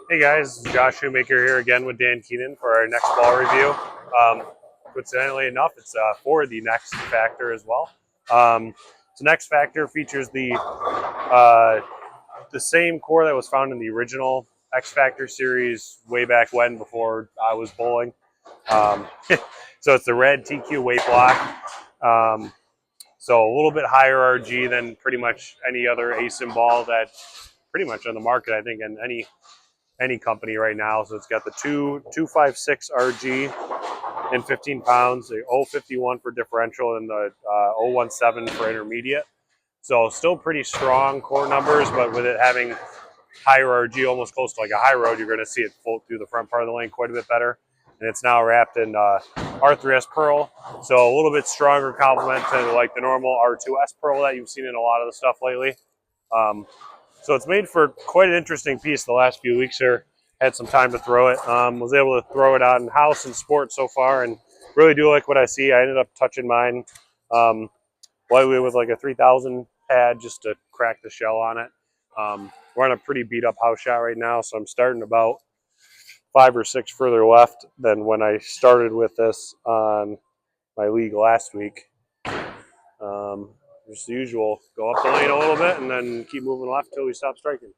Hey guys, Josh Shoemaker here again with Dan Keenan for our next ball review. Coincidentally enough, it's for the Next Factor as well. So Next Factor features the same core that was found in the original X Factor series way back when, before I was bowling. So it's the red TQ weight block. So a little bit higher RG than pretty much any other ASIM ball that's pretty much on the market, I think, in any company right now. So it's got the 256 RG in 15 pounds, the 051 for differential, and the 017 for intermediate. So still pretty strong core numbers, but with it having higher RG, almost close to like a high road, you're going to see it float through the front part of the lane quite a bit better. And it's now wrapped in R3S Pearl, so a little bit stronger complement to like the normal R2S Pearl that you've seen in a lot of the stuff lately. So it's made for quite an interesting piece the last few weeks here. Had some time to throw it. Was able to throw it out in house and sport so far, and really do like what I see. I ended up touching mine lightly with like a 3000 pad just to crack the shell on it. We're on a pretty beat up house shot right now, so I'm starting about 5 or 6 further left than when I started with this on my league last week. Just the usual, go up the lane a little bit and then keep moving left until we stop striking.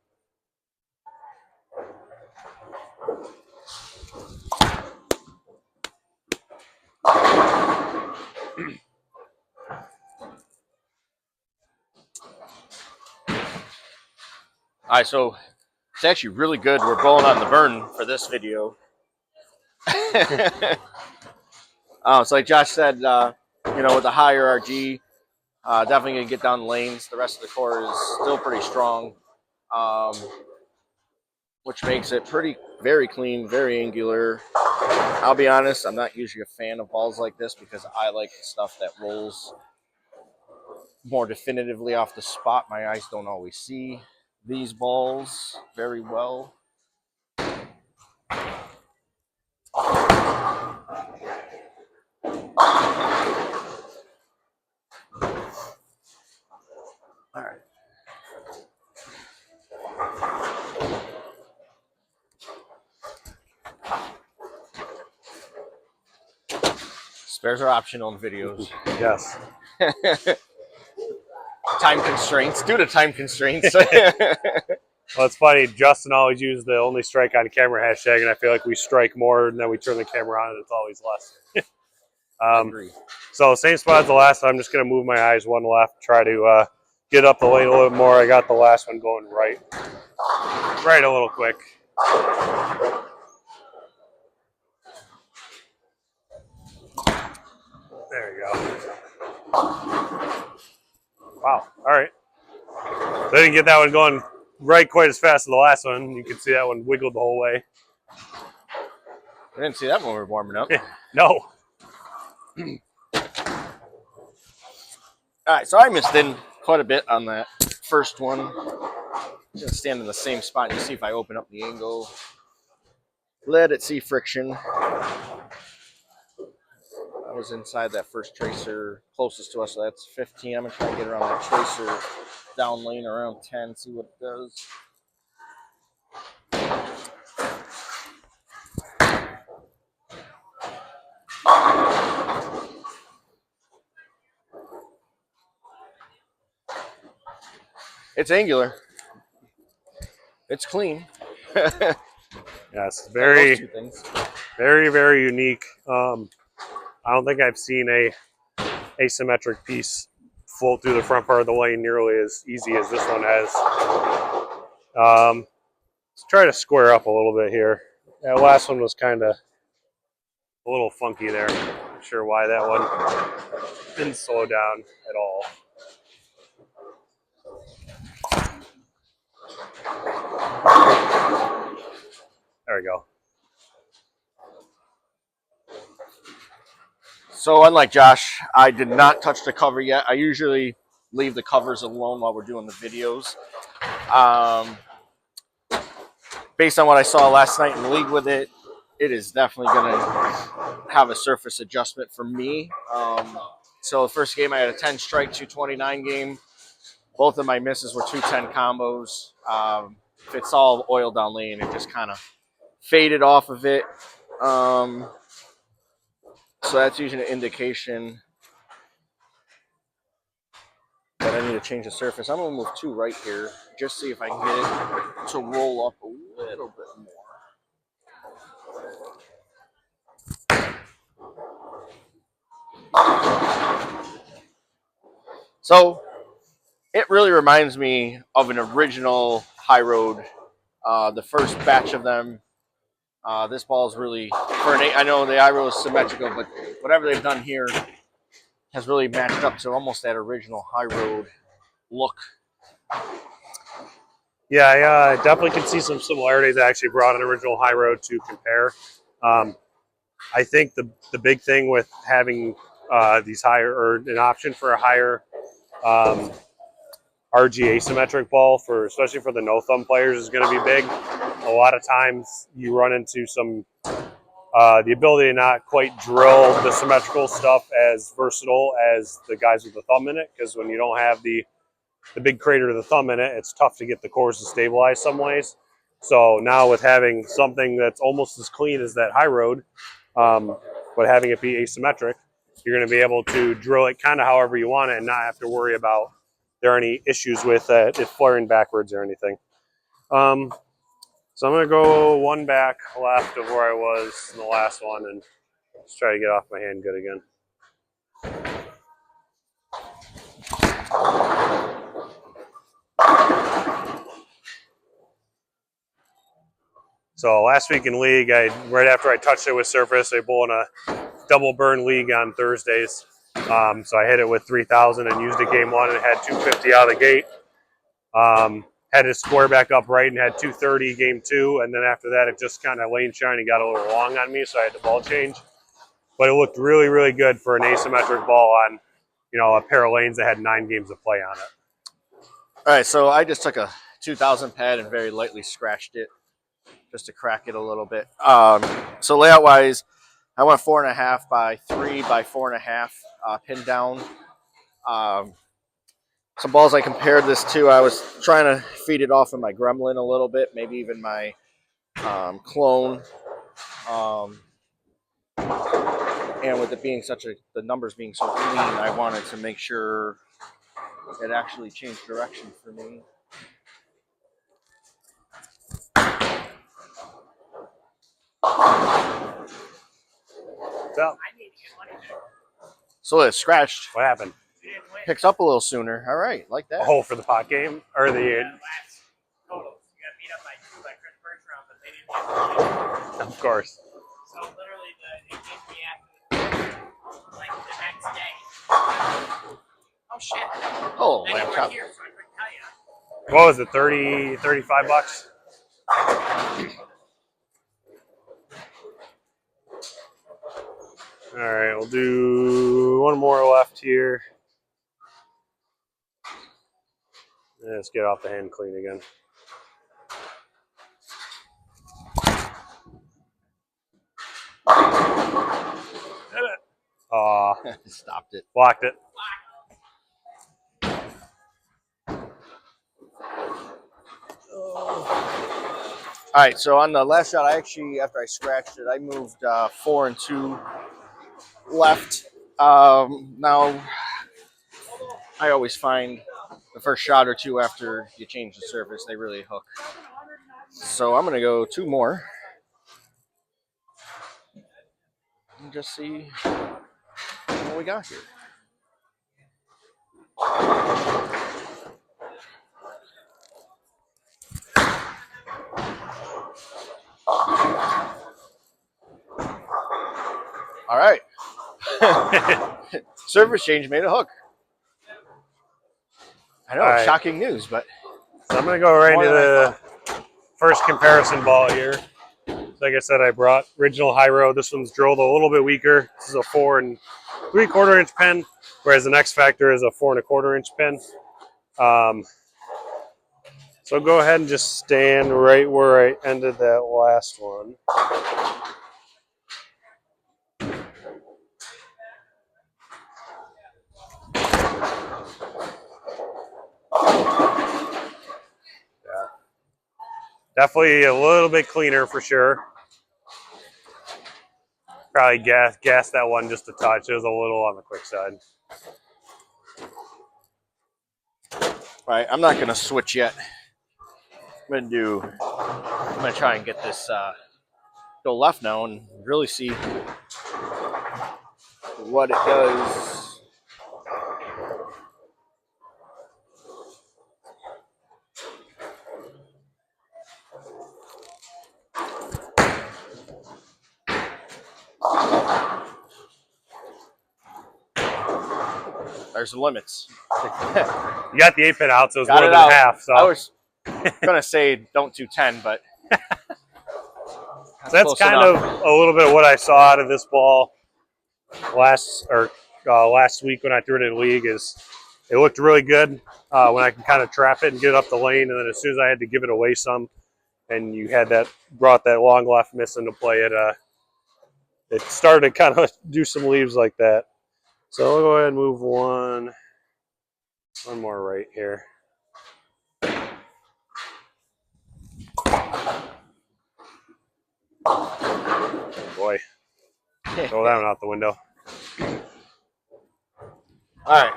All right, so it's actually really good. We're bowling on the burn for this video. So like Josh said, with the higher RG, definitely going to get down the lanes. The rest of the core is still pretty strong, which makes it very clean, very angular. I'll be honest, I'm not usually a fan of balls like this because I like the stuff that rolls more definitively off the spot. My eyes don't always see these balls very well. All right. Spares are optional in videos. Yes. Time constraints, due to time constraints. Well, it's funny. Justin always uses the only strike on camera hashtag, and I feel like we strike more, and then we turn the camera on, and it's always less. I agree. So same spot as the last one. I'm just going to move my eyes one left, try to get up the lane a little bit more. I got the last one going right a little quick. There you go. Wow. All right. So I didn't get that one going right quite as fast as the last one. You can see that one wiggled the whole way. I didn't see that when we were warming up. No. All right, so I missed in quite a bit on that first one. I'm going to stand in the same spot and see if I open up the angle. Let it see friction. I was inside that first tracer closest to us, so that's 15. I'm going to try and get around that tracer down lane around 10, see what it does. It's angular. It's clean. Yes, very, very unique. I don't think I've seen a asymmetric piece float through the front part of the lane nearly as easy as this one has. Let's try to square up a little bit here. That last one was kind of a little funky there. Not sure why that one didn't slow down at all. There we go. So unlike Josh, I did not touch the cover yet. I usually leave the covers alone while we're doing the videos. Based on what I saw last night in the league with it, it is definitely going to have a surface adjustment for me. So the first game I had a 10 strike, 229 game. Both of my misses were 210 combos. if it's all oiled down lane, it just kind of faded off of it. So that's usually an indication that I need to change the surface. I'm going to move 2 right here, just see if I can get it to roll up a little bit more. So it really reminds me of an original high road. The first batch of them. This ball is really I know the high road is symmetrical, but whatever they've done here has really matched up to almost that original high road look. Yeah, I definitely can see some similarities. I actually brought an original high road to compare. I think the big thing with having these higher, or an option for a higher RG asymmetric ball, for especially for the no thumb players, is going to be big. A lot of times you run into some the ability to not quite drill the symmetrical stuff as versatile as the guys with the thumb in it, because when you don't have the big crater of the thumb in it, it's tough to get the cores to stabilize some ways. So now with having something that's almost as clean as that high road, but having it be asymmetric, you're going to be able to drill it kind of however you want it and not have to worry about there are any issues with it flaring backwards or anything. So I'm going to go 1 back left of where I was in the last one and just try to get off my hand good again. So last week in league, right after I touched it with surface, I bowled a double burn league on Thursdays. So I hit it with 3,000 and used it game 1 and had 250 out of the gate. Had to square back up right and had 230 game 2, and then after that it just kind of lane shiny got a little long on me, so I had to ball change. But it looked really, really good for an asymmetric ball on, a pair of lanes that had 9 games of play on it. All right, so I just took a 2,000 pad and very lightly scratched it just to crack it a little bit. So layout wise, I went 4.5 by 3 by 4.5 pin down. Some balls I compared this to, I was trying to feed it off in my Gremlin a little bit, maybe even my clone. And with it being the numbers being so clean, I wanted to make sure it actually changed direction for me. So it scratched. What happened? Picks up a little sooner. All right, like that. Oh, for the pot game? Or the... Of course. So literally, it gave me after the next day. Oh shit! Oh, then lamb you were chop. here, so I couldn't tell you. What was it? 30, 35 bucks? All right, we'll do 1 more left here. Let's get off the hand clean again. Hit it. Aw. Stopped it. Blocked it. All right, so on the last shot, after I scratched it, I moved 4 and 2 left. Now, I always find the first shot or 2 after you change the surface, they really hook. So I'm going to go 2 more. And just see what we got here. All right. Surface change made a hook. I know, right. Shocking news, but... So I'm going to go right into the first comparison ball here. Like I said, I brought original high road. This one's drilled a little bit weaker. This is a 4 3/4 inch pin, whereas the X Factor is a 4 1/4 inch pin. So go ahead and just stand right where I ended that last one. Definitely a little bit cleaner for sure. Probably gas that one just a touch. It was a little on the quick side. All right, I'm not going to switch yet. I'm going to try and get this, go left now and really see what it does. There's the limits. You got the 8-pin out, so it was Got more it than out. half. So I was gonna say don't do 10, but that's kind of a little bit of what I saw out of this ball last week when I threw it in league. Is it looked really good when I can kind of trap it and get it up the lane, and then as soon as I had to give it away some, and you had brought that long left miss into play, it started to kind of do some leaves like that. So I'll go ahead and move one more right here. Boy, throw that one out the window. all right.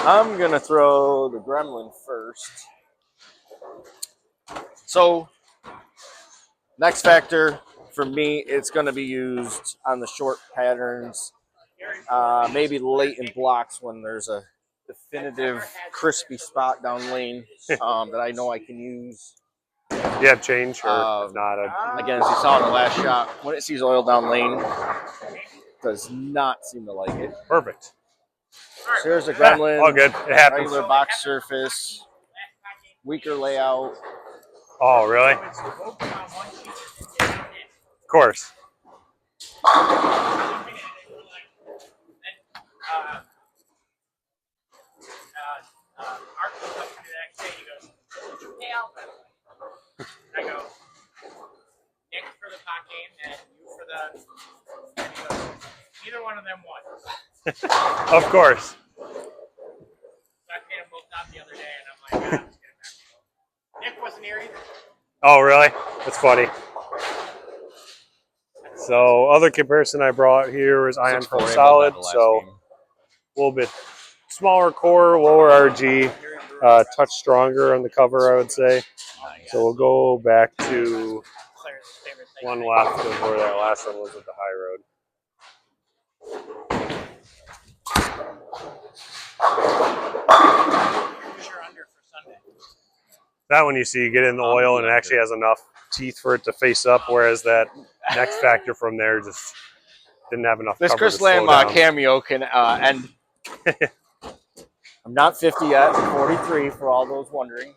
I'm gonna throw the gremlin first. So, next factor for me, it's gonna be used on the short patterns, maybe late in blocks when there's a definitive crispy spot down lane that I know I can use. Do you have change or if not? Again, as you saw in the last shot, when it sees oil down lane, does not seem to like it. Perfect. So here's a gremlin. All good. It happens. Regular box surface, weaker layout. Oh, really? Of course. Art comes up to me the next day. He goes, "Hey, Alvin." I go, "Nick for the pot game and you for the." And he goes, "Neither one of them won." Of course. So I paid them both out the other day, and I'm like, "I'm just getting back." Nick wasn't here either. Oh, really? That's funny. So, other comparison I brought here is Iron Pro Solid. So, a little bit smaller core, lower RG, touch stronger on the cover, I would say. So, we'll go back to one left of where that last one was with the high road. That one you see, you get in the oil and it actually has enough teeth for it to face up, whereas that next factor from there just didn't have enough. This cover Chris to slow Landmark down. cameo can end. I'm not 50 yet. I'm 43 for all those wondering.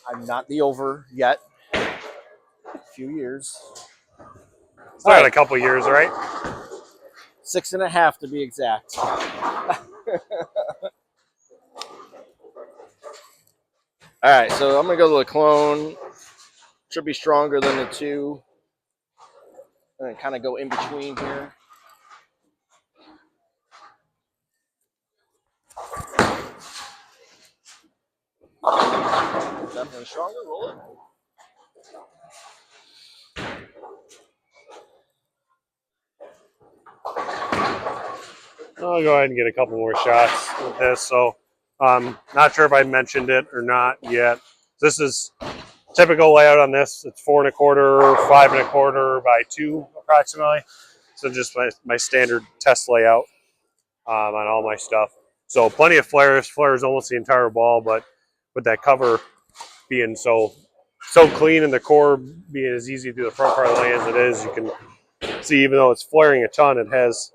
I'm not the over yet. A few years. Still got a couple years, right? 6.5 to be exact. All right, so I'm going to go to the clone. Should be stronger than the 2. And kind of go in between here. Definitely stronger. Roll it. I'll go ahead and get a couple more shots with this. So, not sure if I mentioned it or not yet. This is typical layout on this. It's 4 1/4, 5 1/4 by 2 approximately. So just my standard test layout on all my stuff. So plenty of flares. Flares almost the entire ball, but with that cover being so clean and the core being as easy through the front part of the lane as it is, you can see even though it's flaring a ton, it has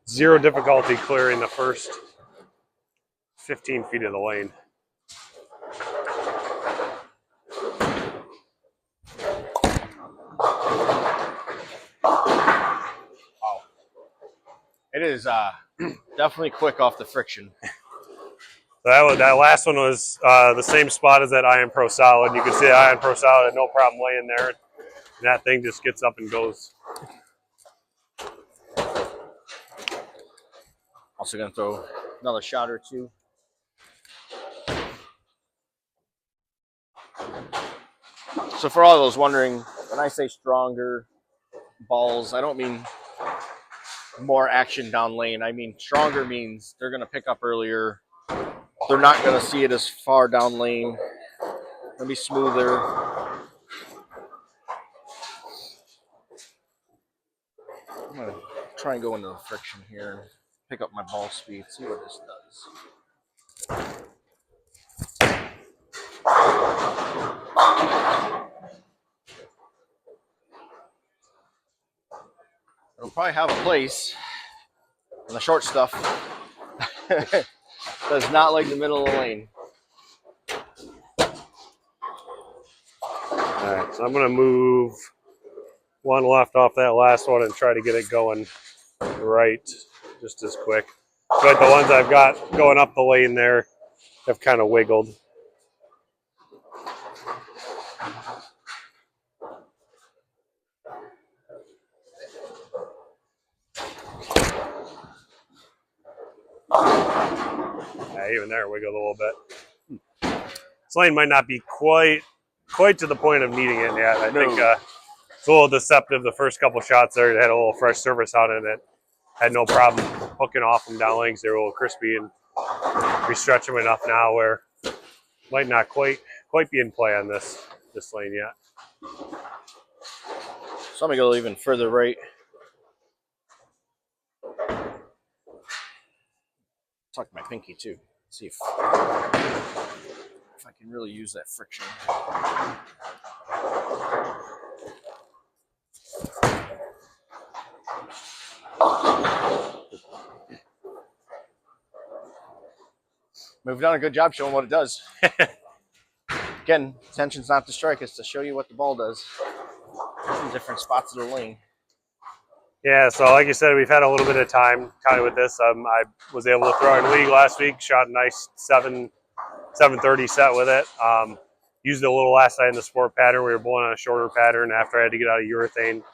zero difficulty clearing the first 15 feet of the lane. Wow. It is definitely quick off the friction. That last one was the same spot as that Iron Pro Solid. You can see that Iron Pro Solid had no problem laying there. And that thing just gets up and goes. Also going to throw another shot or two. So for all those wondering, when I say stronger balls, I don't mean more action down lane. I mean stronger means they're going to pick up earlier. They're not going to see it as far down lane. It'll be smoother. I'm going to try and go into the friction here and pick up my ball speed, see what this does. It'll probably have a place. And the short stuff does not like the middle of the lane. All right, so I'm going to move one left off that last one and try to get it going right just as quick. But the ones I've got going up the lane there have kind of wiggled. Yeah, even there, wiggled a little bit. This lane might not be quite to the point of needing it yet. I think it's a little deceptive. The first couple shots there, it had a little fresh surface on it. It had no problem hooking off them down lanes. They were a little crispy, and we stretch them enough now where might not quite be in play on this lane yet. So I'm gonna go even further right. Tuck my pinky too. See if I can really use that friction. We've done a good job showing what it does. Again, intention's not to strike, it's to show you what the ball does in different spots of the lane. Yeah, so like you said, we've had a little bit of time kind of with this. I was able to throw in league last week, shot a nice 730 set with it. Used it a little last night in the sport pattern. We were blowing on a shorter pattern after I had to get out of urethane.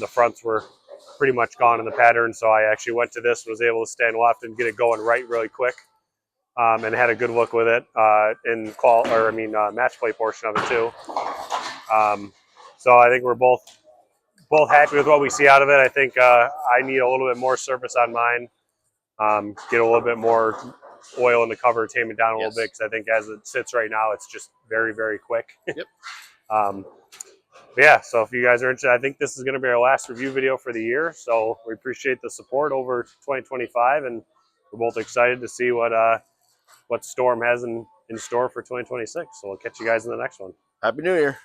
The fronts were pretty much gone in the pattern, so I actually went to this, was able to stand left and get it going right really quick. And had a good look with it in match play portion of it too. So I think we're both happy with what we see out of it. I think I need a little bit more surface on mine, get a little bit more oil in the cover, tame it down a little bit, because I think as it sits right now, it's just very, very quick. Yep. But yeah, so if you guys are interested, I think this is going to be our last review video for the year. So we appreciate the support over 2025, and we're both excited to see what Storm has in store for 2026. So we'll catch you guys in the next one. Happy New Year.